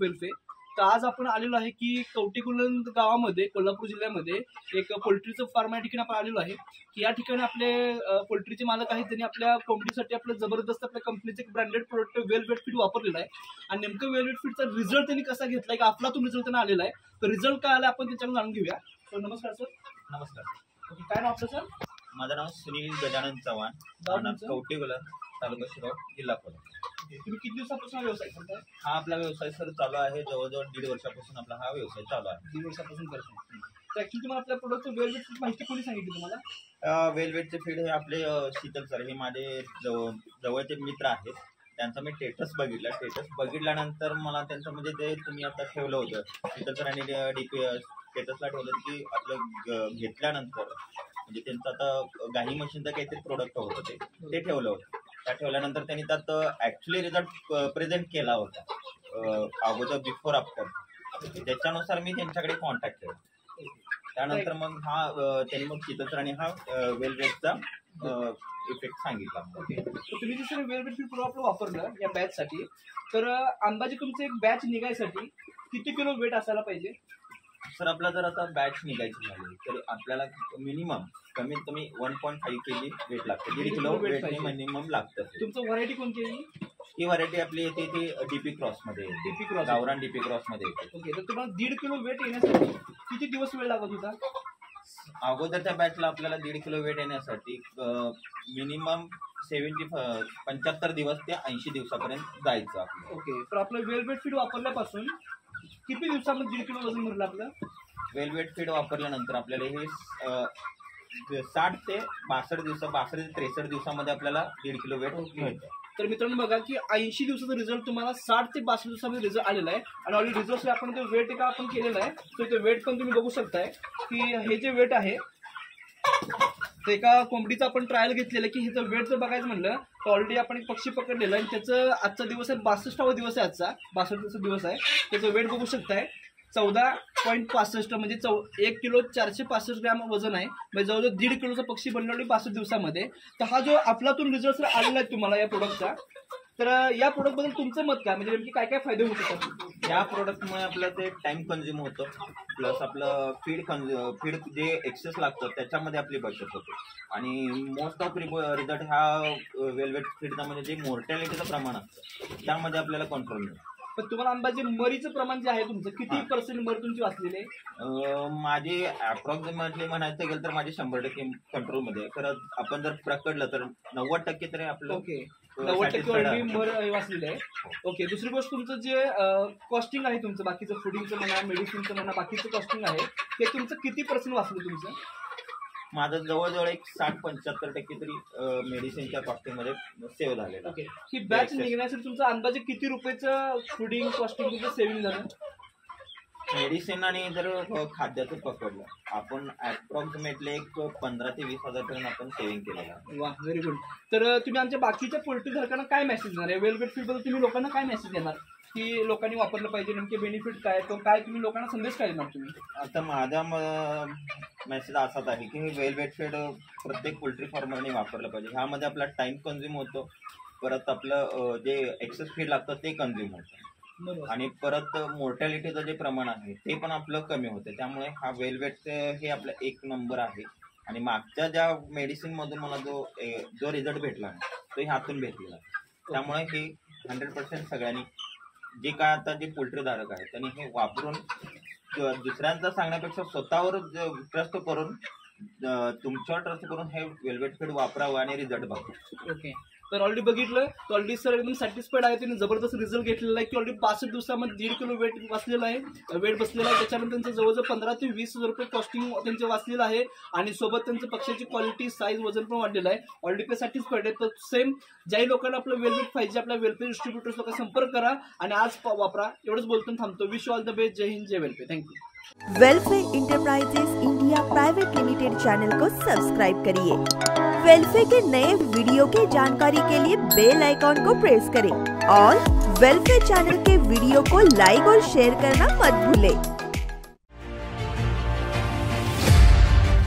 Welfare. तर आज आपण आलेलो आहे की कवटेकुलन गावामध्ये कोल्हापूर जिल्ह्यामध्ये एक पोल्ट्रीचं फार्म या ठिकाणी आपण आलेलो आहे की या ठिकाणी आपले पोल्ट्रीचे मालक आहेत. त्यांनी आपल्या कोंबडीसाठी आपलं जबरदस्त आपल्या कंपनीचे एक ब्रँडेड प्रोडक्ट वेलवेट फीड वापरलेलं आहे आणि नेमकं वेलवेट फीडचा रिझल्ट त्यांनी कसा घेतलाय की अफलातून रिझल्ट त्यांना आलेला आहे. तर रिझल्ट काय आला आपण त्याच्याकडून जाणून घेऊया. सर नमस्कार. सर नमस्कार. ओके, काय नाव आपलं सर? माझं नाव सुनील गजानन चव्हाण, कवटेकुलन, तालुका शिरोळ, जिल्हा कोल्हापूर. तुम्ही किती दिवसापासून हा व्यवसाय करताय? हा आपला व्यवसाय सर चालू आहे, जवळजवळ 1.5 वर्षापासून आपला हा व्यवसाय चालू आहे. 1.5 वर्षापासून करताय. तर ऍक्च्युली तुम्हाला आपल्या प्रोडक्टचं वेलवेट फीड माहिती कोणी सांगितली तुम्हाला? वेलवेटचे फीड हे आपले शीतल सर, हे माझे जवळचे मित्र आहेत. त्यांचा मी स्टेटस बघितल्यानंतर मला त्यांचं म्हणजे ते तुम्ही आता ठेवलं होतं शीतल सरांनी DP स्टेटसला ठेवलं की आपलं घेतल्यानंतर म्हणजे त्यांचं आता गाही मशीनचं काहीतरी प्रोडक्ट होतं ते ठेवलं होतं. त्या ठेवल्यानंतर त्यांनी त्यात ॲक्च्युली रिझल्ट प्रेझेंट केला होता अगोदर बिफोर आफ्टर. त्याच्यानुसार मी त्यांच्याकडे कॉन्टॅक्ट केला. त्यानंतर मग त्यांनी मग शीतल सरांनी हा वेलवेटचा इफेक्ट सांगितला. ओके, तर तुम्ही जसं वेलवेट फीड प्रोडक्ट वापरलं या बॅचसाठी, तर अंदाजे तुमचं एक बॅच निघायसाठी किती किलो वेट असायला पाहिजे? सर आपला जर आता बॅच निघायची झाली तर आपल्याला मिनिमम कमीत कमी 1.5 kg वेट लागतं. 1.5 किलो वेट मिनिमम लागतं. तुमचं व्हरायटी कोणती आहे? ही व्हरायटी आपली येते ती DP क्रॉसमध्ये, DP क्रॉस, गावरान DP क्रॉसमध्ये येते. ओके, तर तुम्हाला 1.5 किलो वेट येण्यासाठी किती दिवस वेळ लागत होता? अगोदरच्या बॅचला आपल्याला 1.5 किलो वेट येण्यासाठी मिनिमम 75 दिवस ते 80 दिवसापर्यंत जायचं आपलं. ओके, तर आपलं वेलवेट फीड वापरल्यापासून किती दिवसामध्ये 1.5 किलो वजन भरलं आपलं? वेलवेट फीड वापरल्यानंतर आपल्याला हे 60 ते 62 ते 63 दिवसामध्ये आपल्याला 1.5 किलो वेट मिळतं. तर मित्रांनो बघा की 80 दिवसाचा रिझल्ट तुम्हाला 60 ते 62 दिवसामध्ये रिझल्ट आलेला आहे आणि ऑलरेडी रिझल्ट आपण ते वेट का आपण केलेलं आहे. तर ते वेट पण तुम्ही बघू शकताय की हे जे वेट आहे ते एका कोंबडीचं आपण ट्रायल घेतलेलं आहे की ह्याचं वेट जर बघायचं म्हणलं तर ऑलरेडी आपण एक पक्षी पकडलेलं आहे आणि त्याचं आजचा दिवस आहे 62वा दिवस आहे. आजचा 62वा दिवस आहे. त्याचं वेट बघू शकताय 14.65 म्हणजे 1 किलो 465 ग्रॅम वजन आहे. म्हणजे जवळजवळ 1.5 किलोचा पक्षी बनवली 62 दिवसामध्ये. तर हा जो आपलातून रिझल्ट आलेला आहे तुम्हाला या प्रोडक्टचा, तर या प्रोडक्ट बद्दल तुमचं मत काय, म्हणजे नेमकी काय काय फायदे होऊ शकतात? या प्रोडक्टमुळे आपलं ते टाइम कंझ्युम होतं, प्लस आपलं फीड जे एक्सेस लागतं त्याच्यामध्ये आपली बचत होते आणि मोस्ट ऑफ रिझल्ट हा वेलवेट फीडचा म्हणजे जे मोर्टॅलिटीचं प्रमाण असतं त्यामध्ये आपल्याला कंट्रोल मिळतं. पण तुम्हाला अंदाजे मरीचं प्रमाण जे आहे तुमचं किती % मर तुमची वाचलेली आहे? माझी अप्रॉक्सिमेटली म्हणायचं गेलं तर माझे 100% कंट्रोलमध्ये. तर आपण जर पकडलं तर 90% तरी आपलं. ओके, 90% मर वाचलेले आहे. ओके, दुसरी गोष्ट तुमचं जे कॉस्टिंग आहे तुमचं बाकीचं फुडिंगचं म्हणा, मेडिसिनचं म्हणा, बाकीचं कॉस्टिंग आहे ते तुमचं किती % वाचलं तुमचं? माझं जवळजवळ एक 60-75% तरी मेडिसिनच्या कॉस्टिंगमध्ये सेव्ह झालेलं. ओके, ही बॅच निघण्यासाठी तुमचा अंदाजे किती रुपयाचं फुडिंग कॉस्टिंग तुमचं सेव्हिंग झालं? मेडिसिन आणि जर खाद्याचं पकडलं आपण अप्रॉक्सिमेटली एक 15,000 ते 20,000 पर्यंत आपण सेव्हिंग केलेलं आहे. वा, व्हेरी गुड. तर तुम्ही आमच्या बाकीच्या पोल्ट्री धारकांना काय मेसेज देणार? वेलवेट फीड बद्दल तुम्ही लोकांना काय मेसेज देणार की लोकांनी वापरलं पाहिजे, नेमके बेनिफिट काय, तो काय तुम्ही लोकांना संदेश काय देणार तुम्ही? आता माझा मेसेज असाच आहे की हे वेलवेट फीड प्रत्येक पोल्ट्री फार्मरने वापरलं पाहिजे. ह्यामध्ये आपला टाइम कंझ्युम होतो, परत आपलं जे एक्सेस फीड लागतं ते कंझ्युम होतं आणि परत मोर्टॅलिटीचं जे प्रमाण आहे ते पण आपलं कमी होतं. त्यामुळे हा वेलवेट हे आपलं 1 नंबर आहे. आणि मागच्या ज्या मेडिसिनमधून मला जो रिझल्ट भेटला तो ह्यातून भेटलेला. त्यामुळे हे 100% सगळ्यांनी जे काय आता जे पोल्ट्री धारक आहेत त्यांनी हे वापरून दुसऱ्यांचा सांगण्यापेक्षा स्वतःवर ट्रस्ट करून तुमच्यावर ट्रस्ट करून हे वेलवेट फीड वापरावं आणि रिझल्ट बघा. ओके, तर ऑलरेडी बघितलं तर ऑलरेडी सर एकदम सॅटिस्फाईड आहे. त्यांनी जबरदस्त रिझल्ट घेतलेला आहे की ऑलरेडी 65 दिवसामध्ये 1.5 किलो वेट वाचलेला आहे, वेट बसलेला आहे. त्याच्यानंतर त्यांचं जवळजवळ 15,000 ते 20,000 रुपये कॉस्टिंग त्यांचं वाचलेलं आहे आणि सोबत त्यांचं पक्षाची क्वालिटी, साईज, वजन पण वाढलेलं आहे. ऑलरेडी ते सॅटिस्फाईड आहे. तर सेम ज्याही लोकांना आपलं वेलवेट पाहिजे आपल्या वेलफेअर डिस्ट्रीब्युटर्स लोकांना संपर्क करा आणि आज वापरा. एवढंच बोलतो थांबतो. Wish you all the best. जय हिंद, जय welfare. Thank you. Welfare enterprises India private limited channel को सब्सक्राइब करिए। वेलफेयर के नए वीडियो की जानकारी के लिए बेल आइकॉन को प्रेस करें और वेलफेयर चैनल के वीडियो को लाइक और शेयर करना मत भूलें।